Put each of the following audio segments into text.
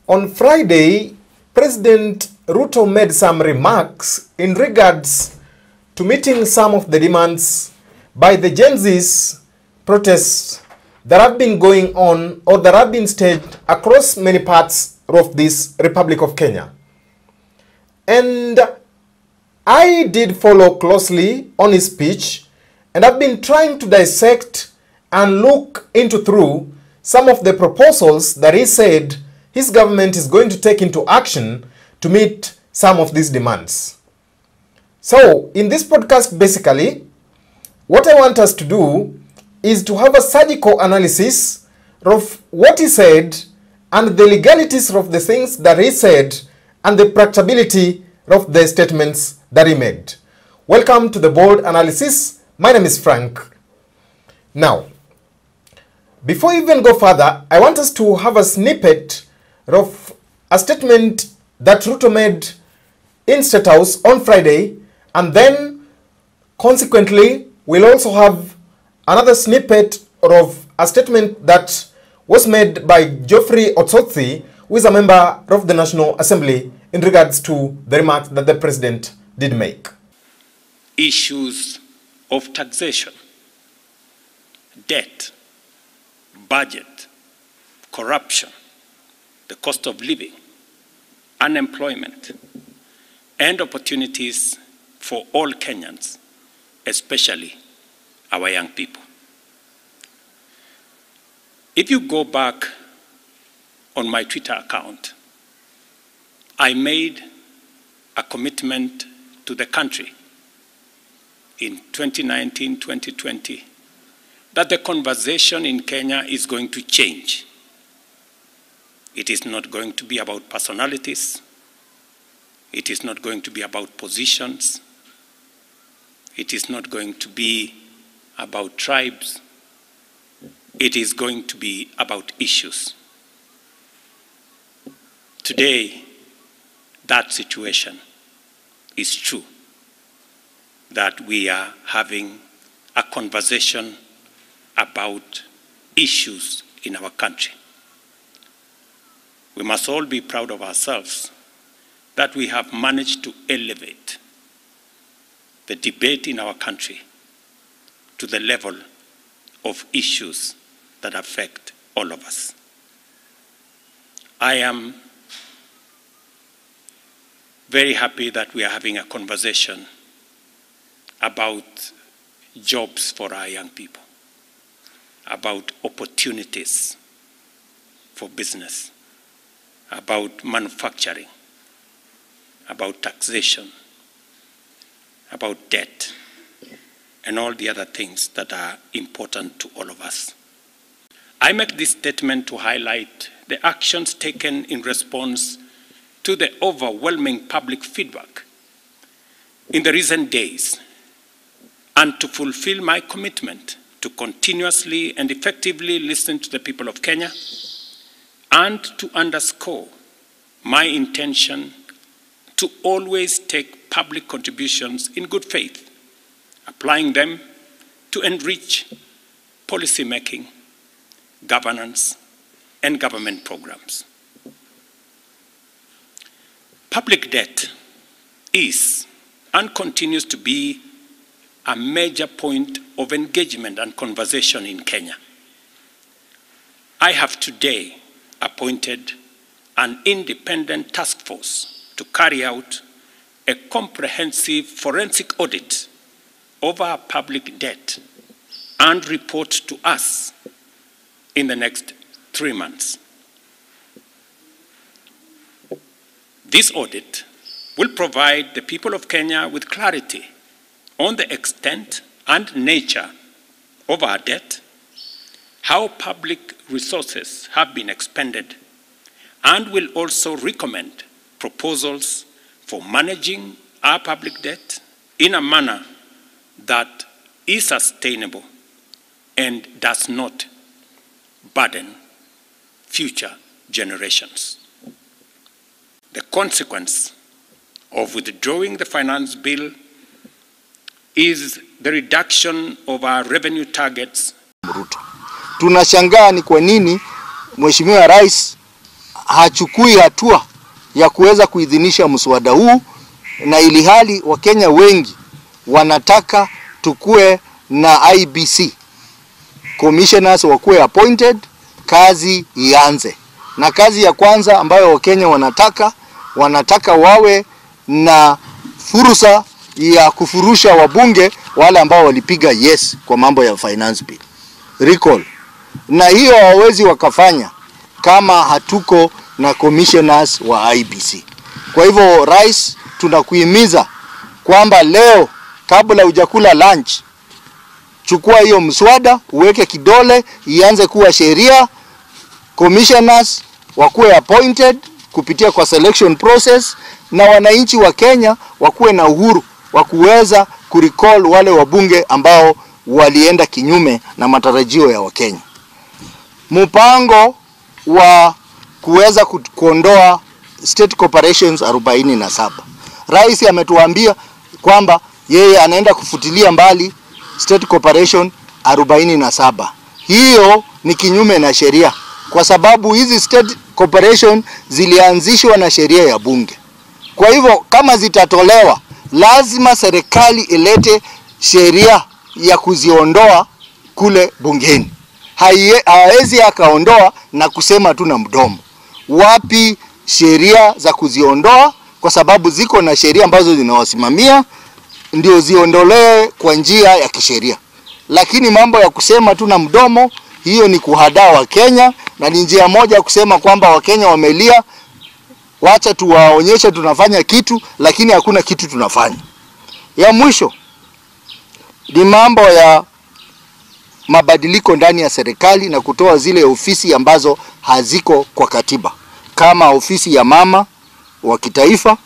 On Friday, President Ruto made some remarks in regards to meeting some of the demands by the Gen Z's protests that have been going on or that have been staged across many parts of this Republic of Kenya. And I did follow closely on his speech, and I've been trying to dissect and look through some of the proposals that he said his government is going to take into action to meet some of these demands. So, in this podcast, basically, what I want us to do is to have a surgical analysis of what he said and the legalities of the things that he said and the practicability of the statements that he made. Welcome to the bold analysis. My name is Frank. Now, before we even go further, I want us to have a snippet of a statement that Ruto made in Statehouse on Friday, and then consequently we'll also have another snippet of a statement that was made by Geoffrey Otsotsi, who is a member of the National Assembly, in regards to the remarks that the president did make. Issues of taxation, debt, budget, corruption, the cost of living, unemployment, and opportunities for all Kenyans, especially our young people. If you go back on my Twitter account, I made a commitment to the country in 2019-2020 that the conversation in Kenya is going to change. It is not going to be about personalities. It is not going to be about positions. It is not going to be about tribes. It is going to be about issues. Today, that situation is true, that we are having a conversation about issues in our country. We must all be proud of ourselves that we have managed to elevate the debate in our country to the level of issues that affect all of us. I am very happy that we are having a conversation about jobs for our young people, about opportunities for business, about manufacturing, about taxation, about debt, and all the other things that are important to all of us. I make this statement to highlight the actions taken in response to the overwhelming public feedback in the recent days, and to fulfill my commitment to continuously and effectively listen to the people of Kenya, and to underscore my intention to always take public contributions in good faith, applying them to enrich policy making, governance, and government programs. Public debt is and continues to be a major point of engagement and conversation in Kenya. I have today appointed an independent task force to carry out a comprehensive forensic audit of our public debt and report to us in the next 3 months. This audit will provide the people of Kenya with clarity on the extent and nature of our debt, how public resources have been expended, and will also recommend proposals for managing our public debt in a manner that is sustainable and does not burden future generations. The consequence of withdrawing the finance bill is the reduction of our revenue targets. Ruto. Tunashangaa ni kwa nini Mheshimiwa Rais hachukui hatua ya kuweza kuidhinisha mswada huu, na ili hali Wakenya wengi wanataka tukue na IBC commissioners wakuwe appointed, kazi ianze. Na kazi ya kwanza ambayo Wakenya wanataka wawe na fursa ya kufurusha wabunge wale ambao walipiga yes kwa mambo ya finance bill recall, na hiyo hawawezi wakafanya kama hatuko na commissioners wa IBC. Kwa hivyo rais, tunakuhimiza kwamba leo kabla hujakula lunch, chukua hiyo mswada, uweke kidole, ianze kuwa sheria. Commissioners wakuwe appointed kupitia kwa selection process, na wananchi wa Kenya wakuwe na uhuru wa kuweza kurecall wale wabunge ambao walienda kinyume na matarajio ya Wakenya. Mpango wa kuweza kuondoa state corporations 47. Rais ametuambia kwamba yeye anaenda kufutilia mbali state corporation 47. Hiyo ni kinyume na sheria, kwa sababu hizi state corporation zilianzishwa na sheria ya bunge. Kwa hivyo kama zitatolewa, lazima serikali ilete sheria ya kuziondoa kule bungeni. Hawezi akaondoa na kusema tu na mdomo. Wapi sheria za kuziondoa? Kwa sababu ziko na sheria ambazo zinawasimamia, ndio ziondolewe kwa njia ya kisheria. Lakini mambo ya kusema tu na mdomo, hiyo ni kuhadaa Wakenya, na ni njia moja kusema kwamba Wakenya wamelia, wacha tuwaonyeshe tunafanya kitu, lakini hakuna kitu tunafanya. Ya mwisho ni mambo ya mabadiliko ndani ya serikali na kutoa zile ofisi ambazo haziko kwa katiba, kama ofisi ya mama wa kitaifa,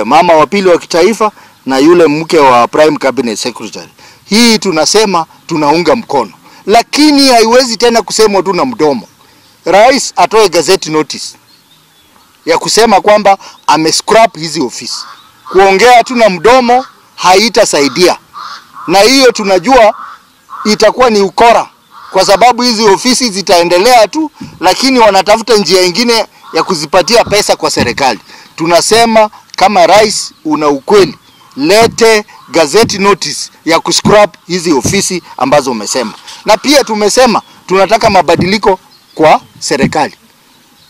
mama wa pili wa kitaifa, na yule mke wa prime cabinet secretary. Hii tunasema tunaunga mkono, lakini haiwezi tena kusemwa tu na mdomo. Rais atoe gazette notice ya kusema kwamba amescrap hizi ofisi. Kuongea tu na mdomo haitasaidia, na hiyo tunajua itakuwa ni ukora, kwa sababu hizi ofisi zitaendelea tu, lakini wanatafuta njia nyingine ya kuzipatia pesa kwa serikali. Tunasema kama rais una ukweli, lete gazette notice ya kuscrap hizi ofisi ambazo umesema. Na pia tumesema tunataka mabadiliko kwa serikali.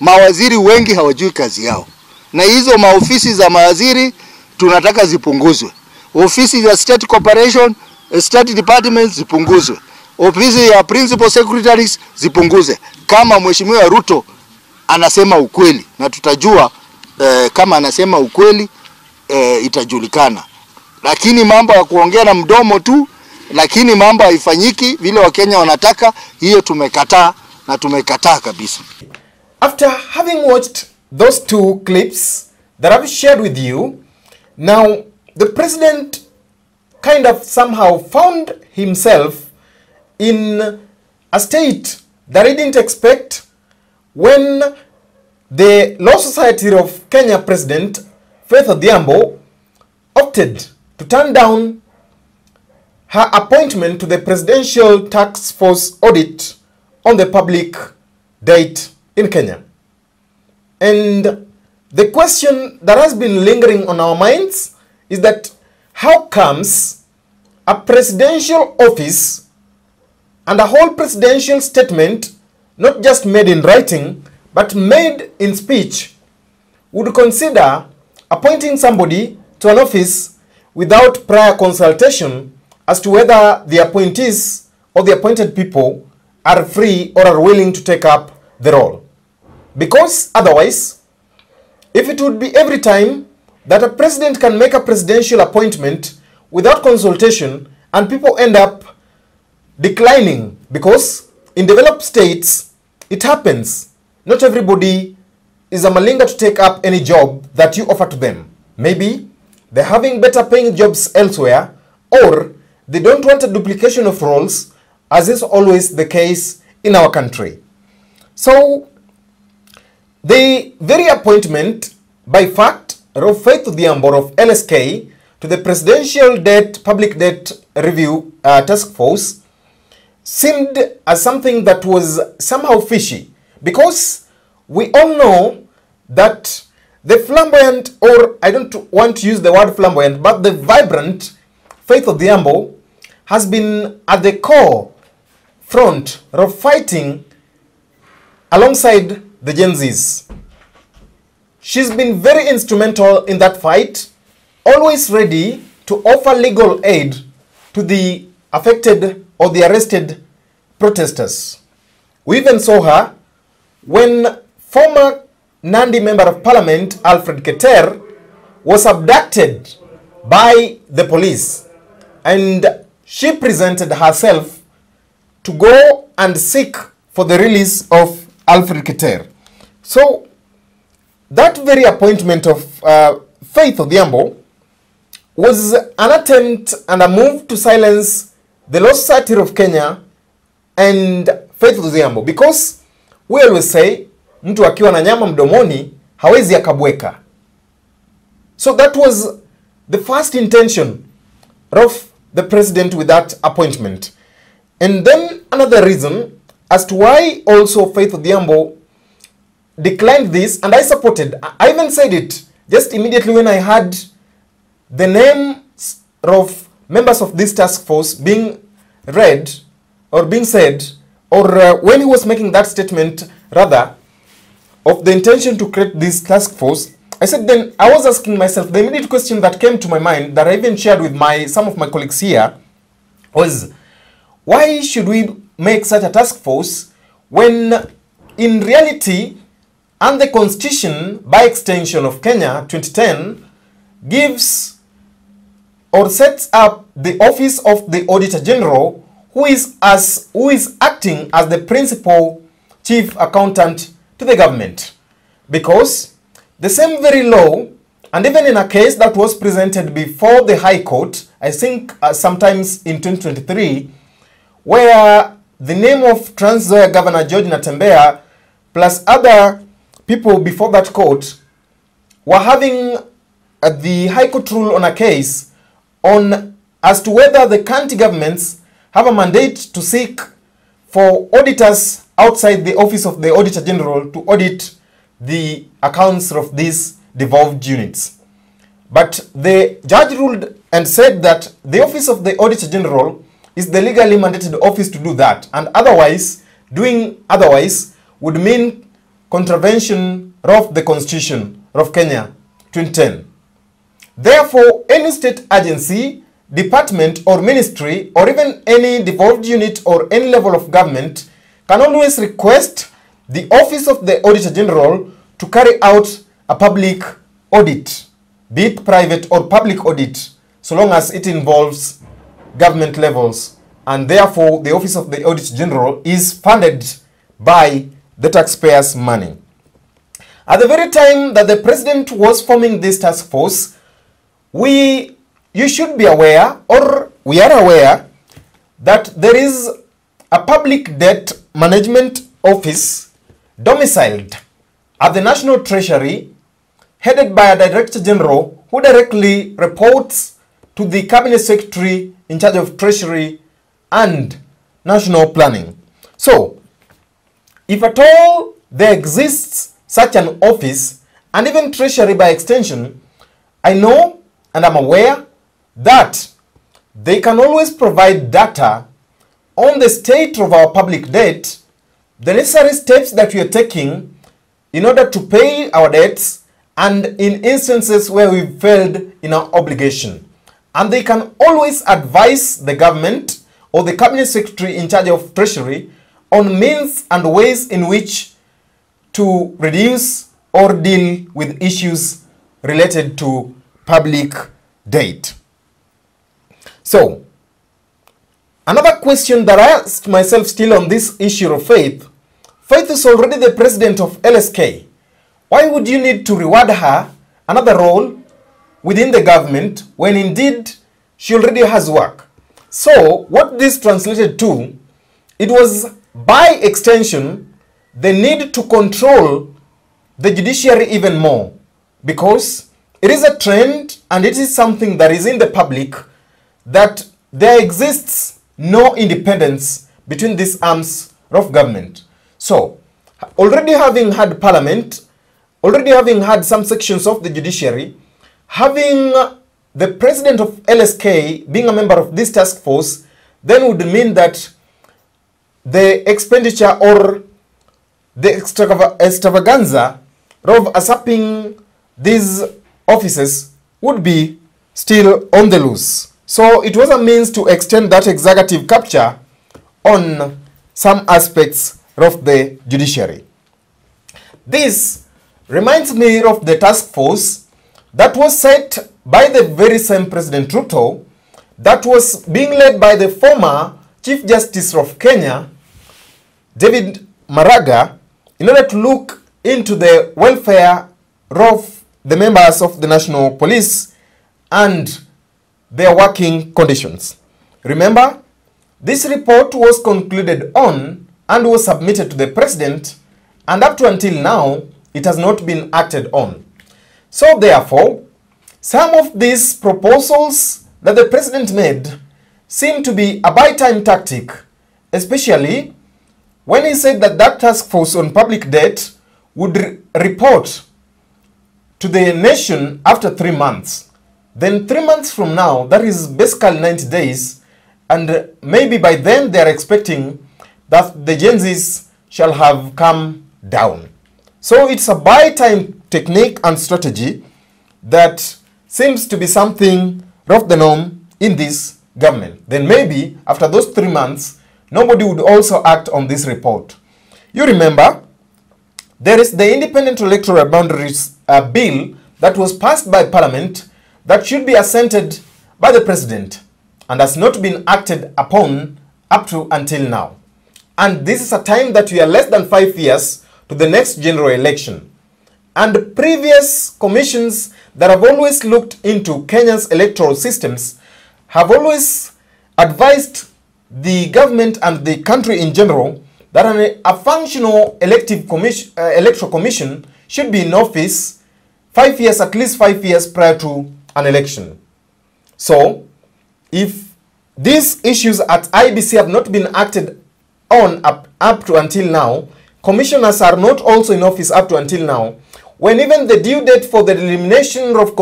Mawaziri wengi hawajui kazi yao, na hizo maofisi za mawaziri tunataka zipunguzwe. Ofisi za state corporation, state departments zipunguzwe. Ofisi ya principal secretaries zipunguze. Kama Mheshimiwa Ruto anasema ukweli, na tutajua kama anasema ukweli, itajulikana. Lakini mambo ya kuongea na mdomo tu, lakini mambo haifanyiki vile Wakenya wanataka, hiyo tumekataa, na tumekataa kabisa. After having watched those two clips that I've shared with you, now the president kind of somehow found himself in a state that he didn't expect when the Law Society of Kenya President Faith Odhiambo opted to turn down her appointment to the Presidential Task Force audit on the public debt in Kenya. And the question that has been lingering on our minds is that how comes a presidential office and a whole presidential statement, not just made in writing, but made in speech, would consider appointing somebody to an office without prior consultation as to whether the appointees or the appointed people are free or are willing to take up the role? Because otherwise, if it would be every time that a president can make a presidential appointment without consultation and people end up declining, because in developed states it happens, not everybody is a malinga to take up any job that you offer to them. Maybe they're having better paying jobs elsewhere, or they don't want a duplication of roles, as is always the case in our country. So the very appointment by fact of Faith Odhiambo of LSK to the Presidential Public Debt Review Task Force seemed as something that was somehow fishy, because we all know that the flamboyant, or I don't want to use the word flamboyant, but the vibrant Faith Odhiambo has been at the core front of fighting alongside the Gen Zs. She's been very instrumental in that fight, always ready to offer legal aid to the affected or the arrested protesters. We even saw her when former Nandi Member of Parliament Alfred Keter was abducted by the police, and she presented herself to go and seek for the release of Alfred Keter. So that very appointment of Faith Odhiambo was an attempt and a move to silence the Law Society of Kenya and Faith Odhiambo, because we always say mtu akiwa na nyama mdomoni hawezi akabweka. So that was the first intention of the president with that appointment. And then another reason as to why also Faith Odhiambo declined this, and I supported. I even said it just immediately when I had the names of members of this task force being read or being said, or when he was making that statement rather of the intention to create this task force. I said, then I was asking myself, the immediate question that came to my mind that I even shared with some of my colleagues here was, why should we make such a task force when in reality, and the Constitution, by extension of Kenya 2010, gives or sets up the office of the Auditor General, who is acting as the principal chief accountant to the government. Because the same very law, and even in a case that was presented before the High Court, I think sometimes in 2023, where the name of Trans Nzoia Governor George Natembeya plus other people before that court were having the High Court rule on a case on as to whether the county governments have a mandate to seek for auditors outside the office of the Auditor General to audit the accounts of these devolved units. But the judge ruled and said that the office of the Auditor General is the legally mandated office to do that, and doing otherwise would mean contravention of the Constitution of Kenya 2010. Therefore, any state agency, department or ministry, or even any devolved unit or any level of government can always request the office of the Auditor General to carry out a public audit, be it private or public audit, so long as it involves government levels, and therefore the office of the Auditor General is funded by the taxpayers' money. At the very time that the president was forming this task force, you should be aware, or we are aware, that there is a public debt management office domiciled at the National Treasury, headed by a Director General who directly reports to the Cabinet Secretary in charge of Treasury and National Planning. So, if at all there exists such an office, and even Treasury by extension, I know and I'm aware that they can always provide data on the state of our public debt, the necessary steps that we are taking in order to pay our debts, and in instances where we failed in our obligation. And they can always advise the government or the Cabinet Secretary in charge of Treasury on means and ways in which to reduce or deal with issues related to public debt. So, another question that I asked myself still on this issue of Faith. Faith is already the president of LSK. Why would you need to reward her another role within the government when indeed she already has work? So, what this translated to, it was by extension the need to control the judiciary even more, because it is a trend and it is something that is in the public that there exists no independence between these arms of government. So, already having had parliament, already having had some sections of the judiciary, having the president of LSK being a member of this task force, then would mean that the expenditure or the extravaganza of usurping these offices would be still on the loose. So it was a means to extend that executive capture on some aspects of the judiciary. This reminds me of the task force that was set by the very same President Ruto, that was being led by the former Chief Justice of Kenya, David Maraga, in order to look into the welfare of the members of the National Police and their working conditions. Remember, this report was concluded on and was submitted to the President, and up to until now, it has not been acted on. So therefore, some of these proposals that the President made seem to be a buy-time tactic, especially when he said that that task force on public debt would report to the nation after 3 months. Then 3 months from now, that is basically 90 days, and maybe by then they are expecting that the Gen Zs shall have come down. So it's a buy-time technique and strategy that seems to be something of the norm in this government. Then maybe after those 3 months, nobody would also act on this report. You remember, there is the Independent Electoral Boundaries Bill that was passed by Parliament that should be assented by the President and has not been acted upon up to until now. And this is a time that we are less than 5 years to the next general election. And previous commissions that have always looked into Kenya's electoral systems have always advised the government and the country in general that a functional electoral commission should be in office 5 years, at least 5 years prior to an election. So, if these issues at IBC have not been acted on up to until now, commissioners are not also in office up to until now, when even the due date for the elimination of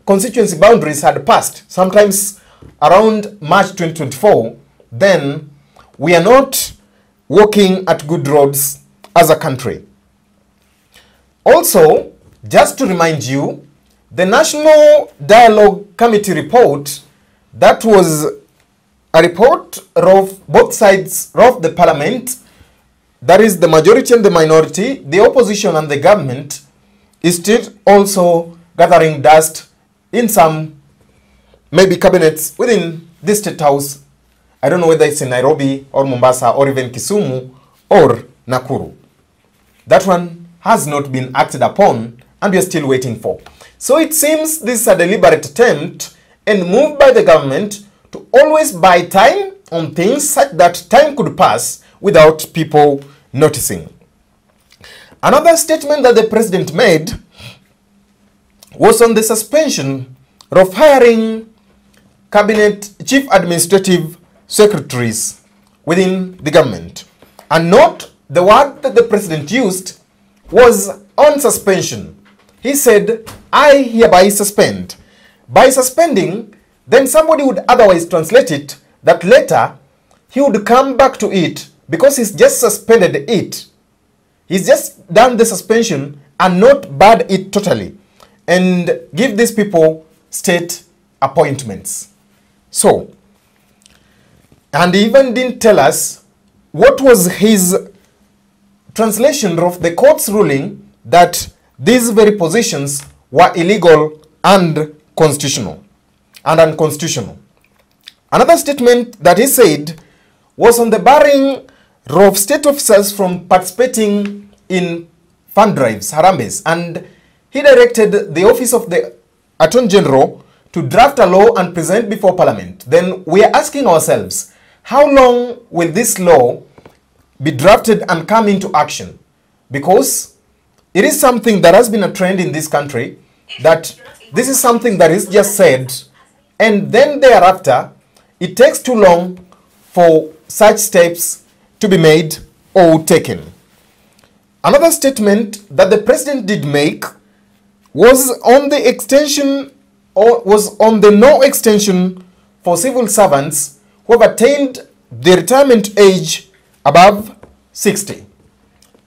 constituency boundaries had passed, sometimes around March 2024, then we are not walking at good roads as a country. Also, just to remind you, the National Dialogue Committee report, that was a report of both sides of the parliament, that is the majority and the minority, the opposition and the government, is still also gathering dust in some maybe cabinets within the State House. I don't know whether it's in Nairobi or Mombasa or even Kisumu or Nakuru. That one has not been acted upon and we are still waiting for. So it seems this is a deliberate attempt and move by the government to always buy time on things such that time could pass without people noticing. Another statement that the President made was on the suspension of hiring cabinet chief administrative secretaries within the government. And not the word that the President used was on suspension. He said, I hereby suspend. By suspending, then somebody would otherwise translate it that later he would come back to it because he's just suspended it. He's just done the suspension and not barred it totally and give these people state appointments. So, and he even didn't tell us what was his translation of the court's ruling that these very positions were illegal and constitutional and unconstitutional. Another statement that he said was on the barring of state officers from participating in fund drives, harambes, and he directed the office of the Attorney General to draft a law and present before Parliament. Then we are asking ourselves, how long will this law be drafted and come into action? Because it is something that has been a trend in this country, that this is something that is just said, and then thereafter, it takes too long for such steps to be made or taken. Another statement that the president did make was on the extension, or was on the no extension for civil servants who have attained the retirement age above 60.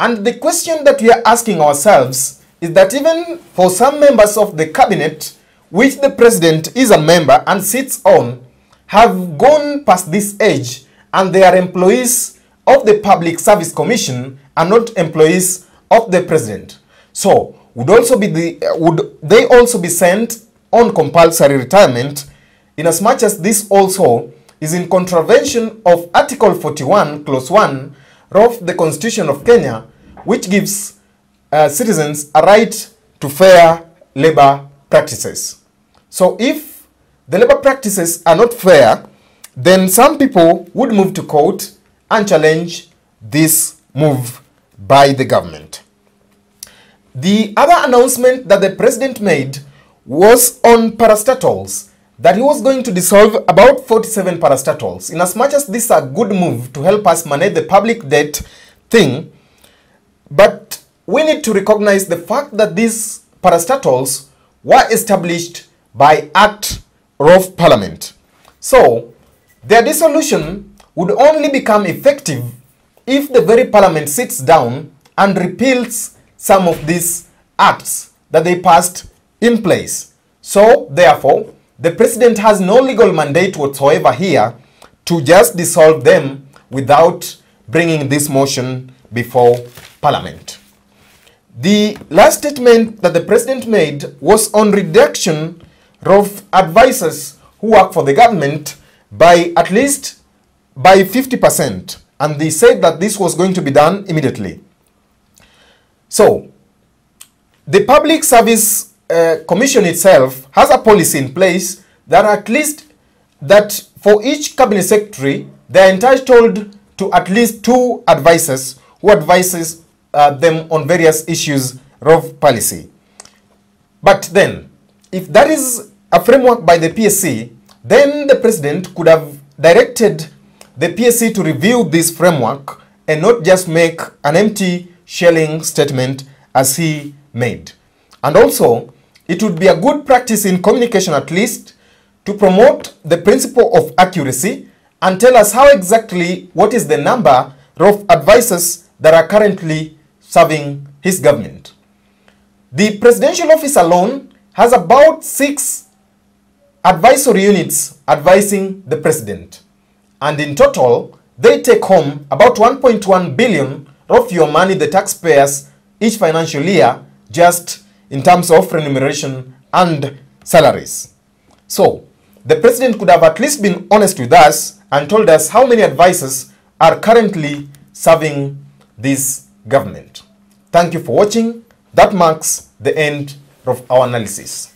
And the question that we are asking ourselves is that even for some members of the cabinet, which the president is a member and sits on, have gone past this age and they are employees of the Public Service Commission and not employees of the president. So would they also be sent on compulsory retirement, in as much as this also is in contravention of Article 41, Clause 1 of the Constitution of Kenya, which gives citizens a right to fair labor practices. So if the labor practices are not fair, then some people would move to court and challenge this move by the government. The other announcement that the president made was on parastatals, that he was going to dissolve about 47 parastatals. In as much as this is a good move to help us manage the public debt thing, but we need to recognize the fact that these parastatals were established by Act of Parliament. So their dissolution would only become effective if the very Parliament sits down and repeals some of these acts that they passed in place. So therefore, the president has no legal mandate whatsoever here to just dissolve them without bringing this motion before Parliament. The last statement that the president made was on reduction of advisors who work for the government by at least by 50%, and they said that this was going to be done immediately. So the Public Service Commission itself has a policy in place that at least that for each cabinet secretary they are entitled to at least 2 advisors who advises them on various issues of policy. But then, if that is a framework by the PSC, then the president could have directed the PSC to review this framework and not just make an empty shelling statement as he made. And also, it would be a good practice in communication at least to promote the principle of accuracy and tell us how exactly what is the number of advisors that are currently serving his government. The presidential office alone has about 6 advisory units advising the president. And in total, they take home about 1.1 billion of your money, the taxpayers, each financial year, just in terms of remuneration and salaries. So, the president could have at least been honest with us and told us how many advisors are currently serving this government. Thank you for watching. That marks the end of our analysis.